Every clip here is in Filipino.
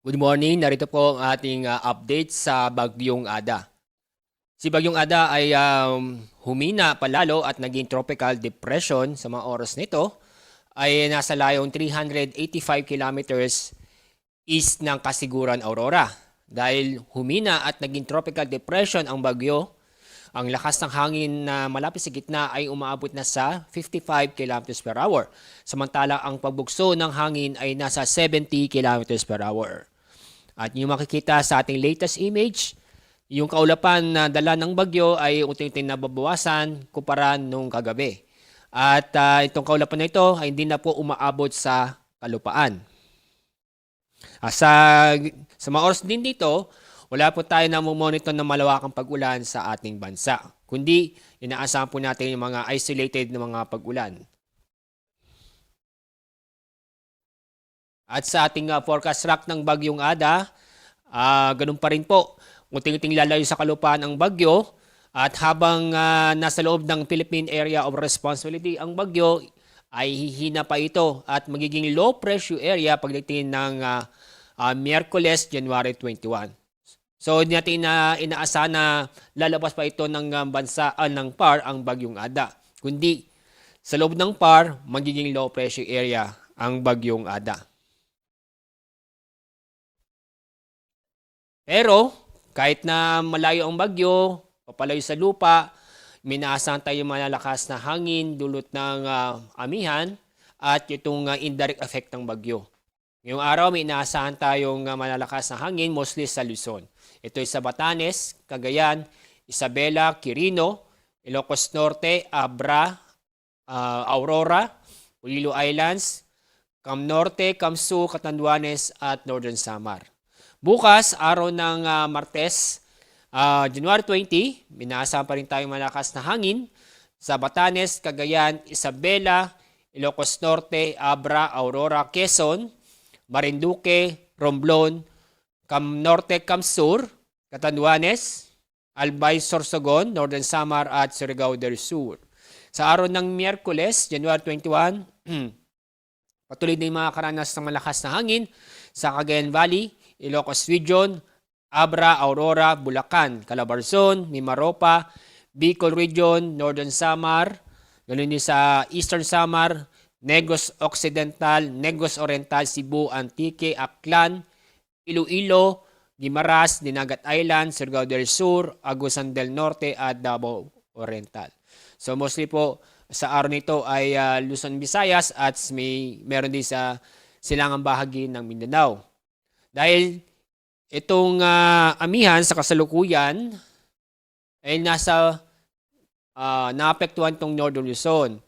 Good morning, narito po ang ating update sa Bagyong Ada. Si Bagyong Ada ay humina palalo at naging tropical depression sa mga oras nito ay nasa layong 385 kilometers east ng Kasiguran, Aurora. Dahil humina at naging tropical depression ang bagyo, ang lakas ng hangin na malapit sa gitna ay umaabot na sa 55 kilometers per hour. Samantala ang pagbugso ng hangin ay nasa 70 kilometers per hour. At yung makikita sa ating latest image, yung kaulapan na dala ng bagyo ay unti-unti nababawasan kumpara nung kagabi. At itong kaulapan na ito ay hindi na po umaabot sa kalupaan. Sa mga oras din dito, wala po tayo na monitor ng malawakang pag-ulan sa ating bansa. Kundi, inaasahan po natin yung mga isolated na mga pag-ulan. At sa ating forecast track ng Bagyong Ada, ganun pa rin po. Unting-unting lalayo sa kalupaan ang bagyo at habang nasa loob ng Philippine Area of Responsibility ang bagyo ay hihina pa ito at magiging low pressure area pagdating ng Miyerkules, January 21. So hindi natin inaasahan na lalabas pa ito ng bansa ng PAR ang Bagyong Ada. Kundi sa loob ng PAR, magiging low pressure area ang Bagyong Ada. Pero, kahit na malayo ang bagyo, papalayo sa lupa, minaasahan tayo malalakas na hangin, dulot ng amihan, at itong indirect effect ng bagyo. Ngayong araw, may inaasahan tayong malalakas na hangin, mostly sa Luzon. Ito ay sa Batanes, Cagayan, Isabela, Quirino, Ilocos Norte, Abra, Aurora, Iloilo Islands, Cam Norte, Camsu, Catanduanes, at Northern Samar. Bukas, araw ng Martes, January 20, minaasahan pa rin tayong malakas na hangin sa Batanes, Cagayan, Isabela, Ilocos Norte, Abra, Aurora, Quezon, Marinduque, Romblon, Cam Norte, Cam Sur, Catanduanes, Albay, Sorsogon, Northern Samar at Surigao del Sur. Sa araw ng Miyerkules, January 21, patuloy din mga karanas ng malakas na hangin sa Cagayan Valley, Ilocos Region, Abra, Aurora, Bulacan, Calabarzon, Mimaropa, Bicol Region, Northern Samar, ganoon din sa Eastern Samar, Negros Occidental, Negros Oriental, Cebu, Antique, Aklan, Iloilo, Guimaras, Dinagat Island, Surigao del Sur, Agusan del Norte at Davao Oriental. So mostly po sa araw nito ay Luzon, Visayas at meron din sa silangang bahagi ng Mindanao. Dahil itong amihan sa kasalukuyan ay naapektuhan itong Northern Luzon.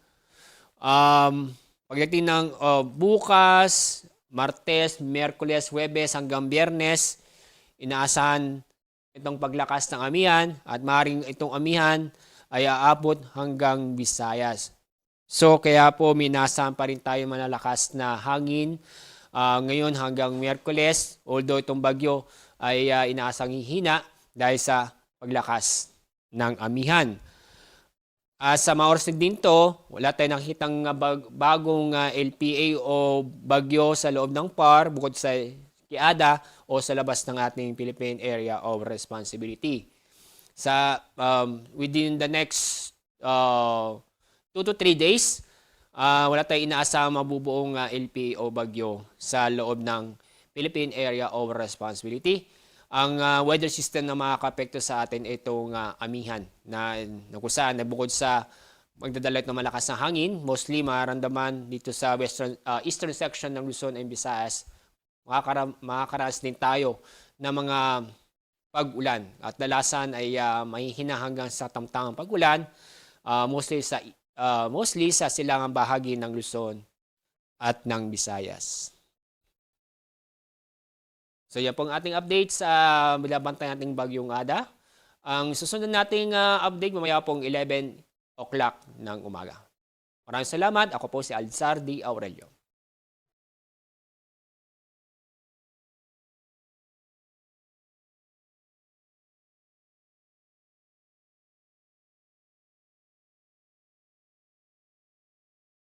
Pagdating ng bukas, Martes, Miyerkules, Huwebes hanggang Biyernes, inaasahan itong paglakas ng amihan at maaaring itong amihan ay aabot hanggang Visayas. So kaya po minaasahan pa rin tayo malalakas na hangin ngayon hanggang Miyerkules, although itong bagyo ay inaasang hihina dahil sa paglakas ng amihan. Sa mga oras din to, wala tayong nakikitang bagong LPA o bagyo sa loob ng PAR bukod sa Kiada o sa labas ng ating Philippine Area of Responsibility. Within the next 2 to 3 days, wala tayong inaasahang mabubuong LPA o bagyo sa loob ng Philippine Area of Responsibility. Ang weather system na makakapekto sa atin itong amihan na kung na bukod sa magdadala ng malakas na hangin, mostly mararamdaman dito sa eastern section ng Luzon and Visayas, makakaranas din tayo ng mga pag-ulan. At dalasan ay mahihina hanggang sa tamtamang pag-ulan, mostly sa silangang bahagi ng Luzon at ng Visayas. So yan po ang ating update sa binabantay nating Bagyong Ada. Ang susunod nating update mamaya pong 11 o'clock ng umaga. Maraming salamat. Ako po si Alzar D. Aurelio.